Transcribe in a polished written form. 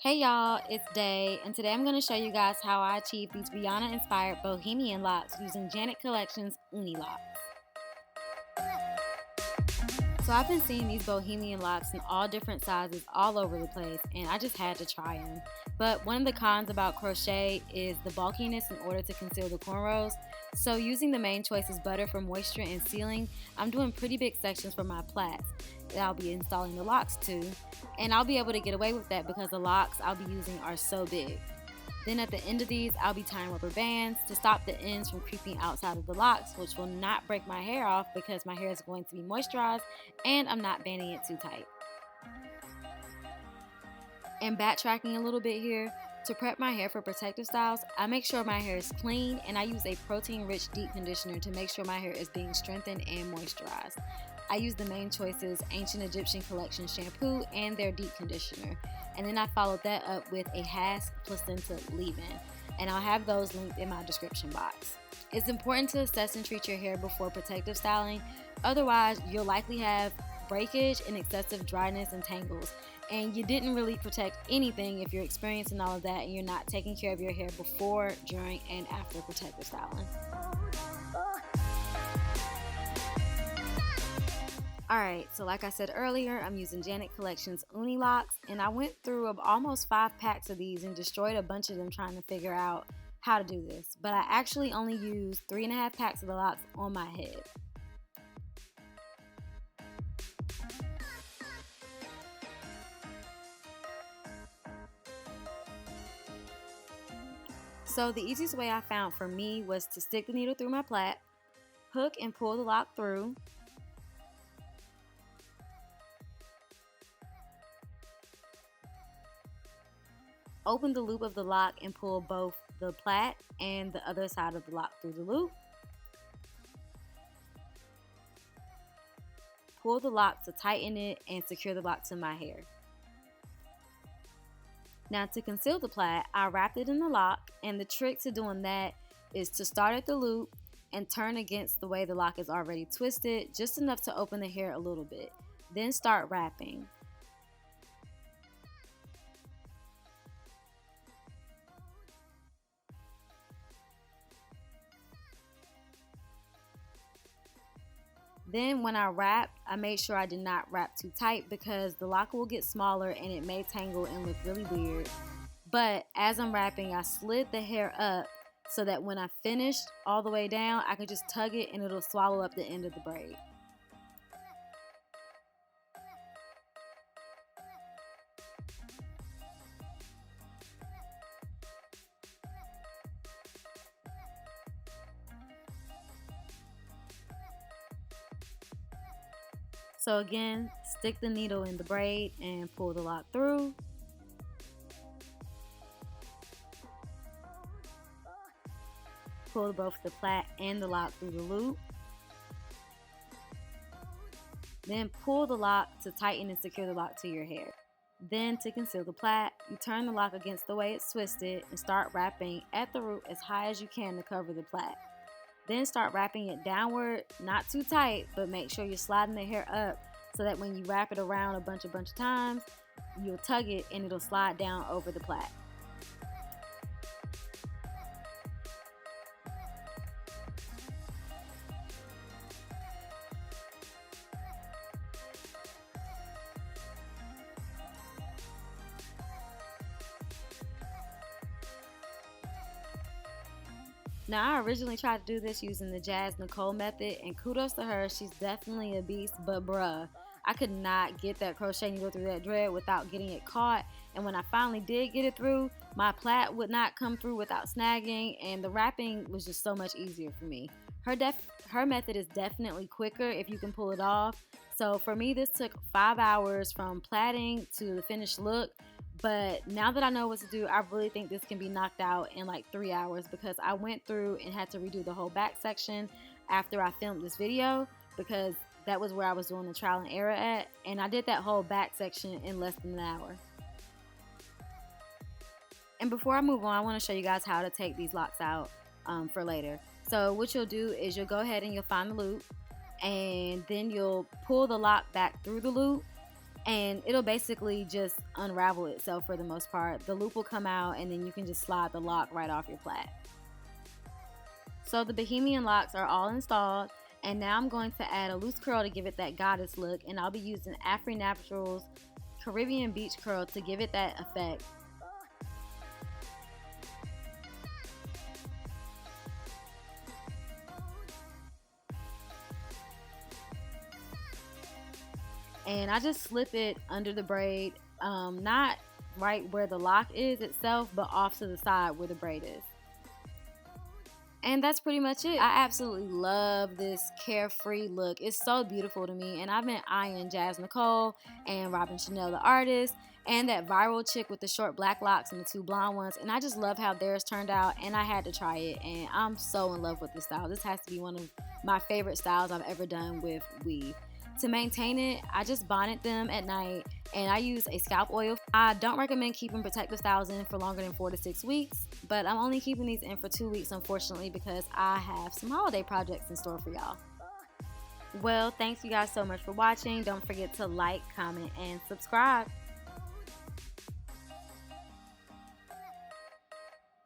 Hey y'all, it's Day, and today I'm going to show you guys how I achieved these Rihanna-inspired Bohemian locks using Janet Collection's Uni Locks. So I've been seeing these Bohemian locks in all different sizes all over the place, and I just had to try them. But one of the cons about crochet is the bulkiness in order to conceal the cornrows. So using the main choice is butter for moisture and sealing, I'm doing pretty big sections for my plaits that I'll be installing the locks to. And I'll be able to get away with that because the locks I'll be using are so big. Then at the end of these, I'll be tying rubber bands to stop the ends from creeping outside of the locks, which will not break my hair off because my hair is going to be moisturized and I'm not banding it too tight. And backtracking a little bit here, to prep my hair for protective styles, I make sure my hair is clean and I use a protein-rich deep conditioner to make sure my hair is being strengthened and moisturized. I use the Main Choices Ancient Egyptian Collection shampoo and their deep conditioner. And then I followed that up with a Hask placenta leave-in. And I'll have those linked in my description box. It's important to assess and treat your hair before protective styling. Otherwise, you'll likely have breakage and excessive dryness and tangles. And you didn't really protect anything if you're experiencing all of that and you're not taking care of your hair before, during, and after protective styling. Alright, so like I said earlier, I'm using Janet Collection's Uni Locks, and I went through almost 5 packs of these and destroyed a bunch of them trying to figure out how to do this. But I actually only used 3.5 packs of the locks on my head. So the easiest way I found for me was to stick the needle through my plait, hook and pull the lock through, open the loop of the lock and pull both the plait and the other side of the lock through the loop. Pull the lock to tighten it and secure the lock to my hair. Now to conceal the plait, I wrapped it in the lock, and the trick to doing that is to start at the loop and turn against the way the lock is already twisted, just enough to open the hair a little bit. Then start wrapping. Then when I wrapped, I made sure I did not wrap too tight because the lock will get smaller and it may tangle and look really weird. But as I'm wrapping, I slid the hair up so that when I finished all the way down, I could just tug it and it'll swallow up the end of the braid. So again, stick the needle in the braid and pull the lock through. Pull both the plait and the lock through the loop. Then pull the lock to tighten and secure the lock to your hair. Then to conceal the plait, you turn the lock against the way it's twisted and start wrapping at the root as high as you can to cover the plait. Then start wrapping it downward, not too tight, but make sure you're sliding the hair up so that when you wrap it around a bunch of times, you'll tug it and it'll slide down over the plait. Now, I originally tried to do this using the Jazz Nicole method, and kudos to her, she's definitely a beast, but bruh, I could not get that crochet needle through that thread without getting it caught, and when I finally did get it through, my plait would not come through without snagging, and the wrapping was just so much easier for me. Her method is definitely quicker if you can pull it off, so for me this took 5 hours from plaiting to the finished look. But now that I know what to do, I really think this can be knocked out in like 3 hours because I went through and had to redo the whole back section after I filmed this video because that was where I was doing the trial and error at, and I did that whole back section in less than an hour. And before I move on, I want to show you guys how to take these locks out for later. So what you'll do is you'll go ahead and you'll find the loop, and then you'll pull the lock back through the loop, and it'll basically just unravel itself for the most part. The loop will come out and then you can just slide the lock right off your plait. So the Bohemian locks are all installed, and now I'm going to add a loose curl to give it that goddess look, and I'll be using Afri Naturals Caribbean Beach Curl to give it that effect. And I just slip it under the braid, not right where the lock is itself, but off to the side where the braid is. And that's pretty much it. I absolutely love this carefree look. It's so beautiful to me. And I've been eyeing Jazz Nicole and Robin Chanel the artist and that viral chick with the short black locks and the two blonde ones. And I just love how theirs turned out, and I had to try it. And I'm so in love with this style. This has to be one of my favorite styles I've ever done with weave. To maintain it, I just bonnet them at night, and I use a scalp oil. I don't recommend keeping protective styles in for longer than 4 to 6 weeks, but I'm only keeping these in for 2 weeks, unfortunately, because I have some holiday projects in store for y'all. Well, thanks you guys so much for watching. Don't forget to like, comment, and subscribe.